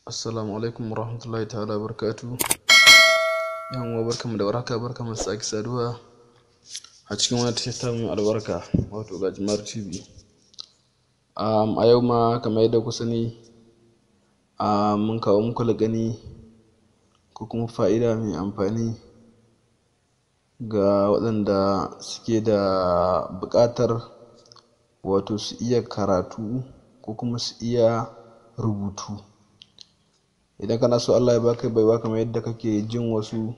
Assalamu alaikum warahmatullahi ta'ala barakatuh. Yan uwa barkamu da warhaka, barkamu da sake saduwa a cikin wani tashar ta mai albarka wato Gajimare TV. A yau ma kamar yadda ku sani mun kawo muku lagani ko kuma fa'ida mai amfani ga waɗanda suke da buƙatar wato su iya karatu ko kuma su iya rubutu. Idan kana so Allah ya baka baiwa kamar yadda kake jin wasu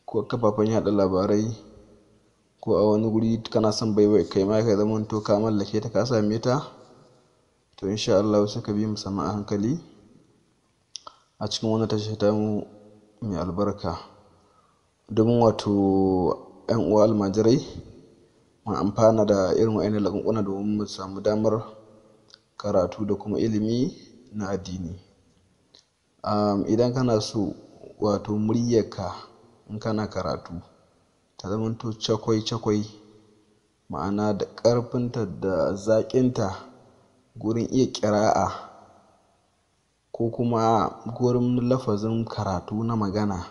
ko kafafen yaɗa labarai ko a wani guri kana son baiwa kai ma ka zamanto ka mallake ta, ka same ta, to insha Allah sai ka bi mu sannu a hankali a cikin wannan tashar ta mu mai albarka, domin wato 'yan uwa almajirai mu amfana da irin wa'annan laƙunƙuna domin mu samu damar karatu da kuma ilimi na addini. Idan kana so wato muryarka in kana karatu ta zamanto cakwai-cakwai, ma'ana da ƙarfinta da zaƙinta gurin iya ƙira'a ko kuma gurin lafazin karatu na magana,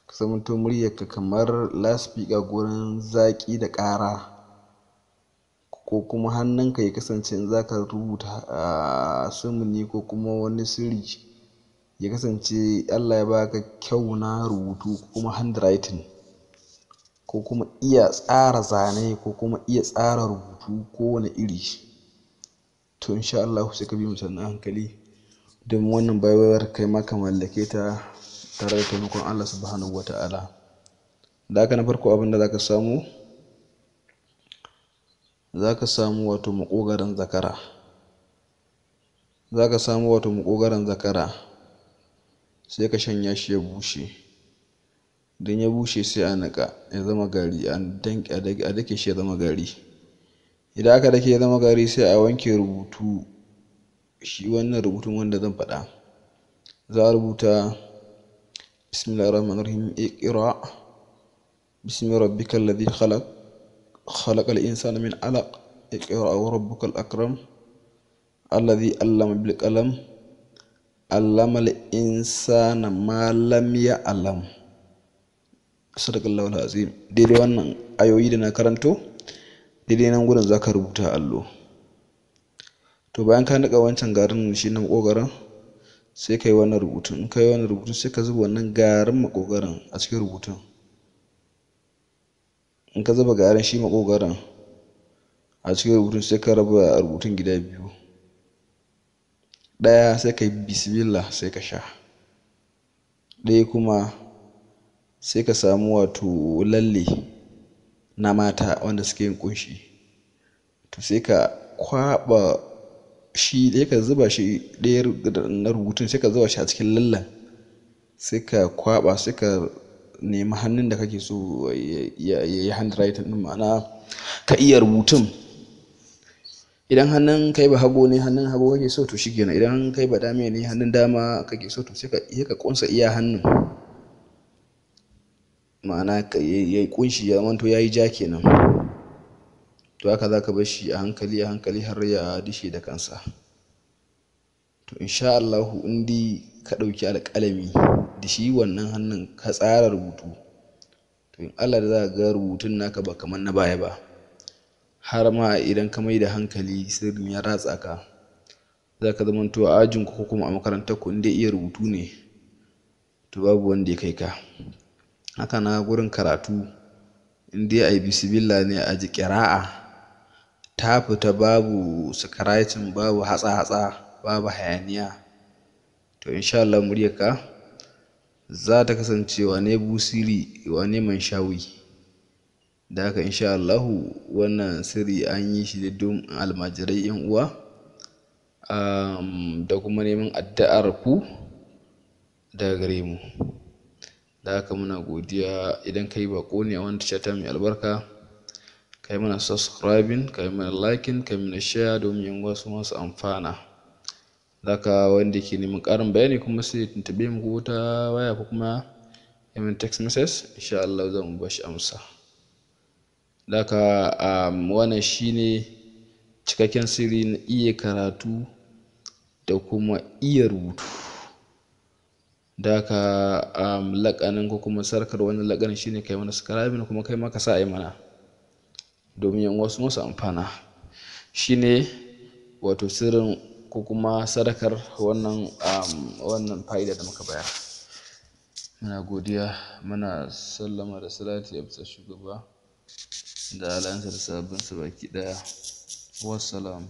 ka zamanto muryarka kamar loudspeaker gurin zaƙi da ƙara, ko kuma hannunka ya kasance in za ka rubuta sumuni ko kuma wani sirri ya kasance Allah ya baka kyau na rubutu ko kuma handwriting ko kuma iya tsara zane ko kuma iya tsara rubutu kowane iri, to insha Allah sai ka bi mu sannu a hankali domin wannan baiwar kai ma ka mallake ta tare da taimakon Allah subhanahu wata'ala. Da haka na farko abin da za ka samu wato maƙogaron zakara. Za ka samu wato maƙogaron zakara sai ka shanya shi ya bushe. Idan ya bushe sai a niƙa ya zama gari, a dake shi ya zama gari. Idan aka dake ya zama gari sai a wanke rubutu, shi wannan rubutun wanda zan faɗa. Za a rubuta bismillahir rahmanir rahim, iqra bismi rabbikal ladhi khalaq, khalaqal insana min alaq, iqra wa rabbukal akram, alladhi allama bil qalam, allamal insana ma lam ya'lam. Sadaqallahu alazim. Daidai wannan ayoyi da na karanto daidai nan gurin zaka rubuta allo. To bayan ka nika wancan garin shi na makogaran sai kai wannan rubutun. In kai wannan rubutun sai ka zuba wannan garin makogaran a cikin rubutun. In ka zuba garin shi makogaran a cikin rubutun sai ka raba rubutun gida biyu. Ɗaya sai ka yi bismillah sai ka sha, ɗaya kuma sai ka samu wato lalle na mata wanda suke yin ƙunshi, to sai ka kwaɓa shi ɗaya, ka zuba shi ɗaya na rubutun sai ka zuba shi a cikin lallen, sai ka kwaɓa, sai ka nemi hannun da kake so ya yi handwriting ɗin, ma'ana ka iya rubutun. Idan hannun kai ba hagu ne, hannun hagu kake so to shikenan. Idan kai ba dame ne, hannun dama kake so to sai ka kunsa iya hannun, ma'ana yayi kunshi ya zamanto yayi ja kenan. To haka zaka bar shi a hankali a hankali har ya dishe da kansa. To insha Allah in dai ka ɗauki alƙalami da shi wannan hannun ka tsara rubutu, to in Allah da za ka ga rubutun naka ba kamar na baya ba. Har ma idan ka mai da hankali sirrin ya ratsa ka, za ka zamanto a ajinku ko kuma a makarantarku in dai iya rubutu ne to babu wanda ya kai ka. Haka na gurin karatu in dai ai bismillah ne a ji ƙira'a ta fita, babu scratching, babu hatsa-hatsa, babu hayaniya, to insha Allah muryarka za ta kasance wane busiri wane manshawi. Da haka insha Allahu wannan sirri an yi shi don almajirai 'yan uwa, da kuma neman addu'ar ku daga gare mu. Da haka muna godiya. Idan kai bako ne a wannan tashar ta mai albarka, kai mana subscribing, kai mana liking, kai mana share domin 'yan uwa su masu amfana. Da haka wanda ke neman ƙarin bayani kuma sai ya tuntuɓe mu ko ta waya ko kuma ya min text message, insha Allah zan ba shi amsa. Da haka wannan shine cikakken sirri na iya karatu da kuma iya rubutu. Da haka laƙanin ko kuma sarkar wannan laƙanin shine kai mana subscribing kuma kai ma ka sa a yi mana domin yan wasu masu amfana. Shine wato sirrin ko kuma sadakar wannan fa'ida da muka bayar. Muna godiya, muna sallama da salati a bisa shugaba da alayansa da sahabbansa baki ɗaya. Wassalam.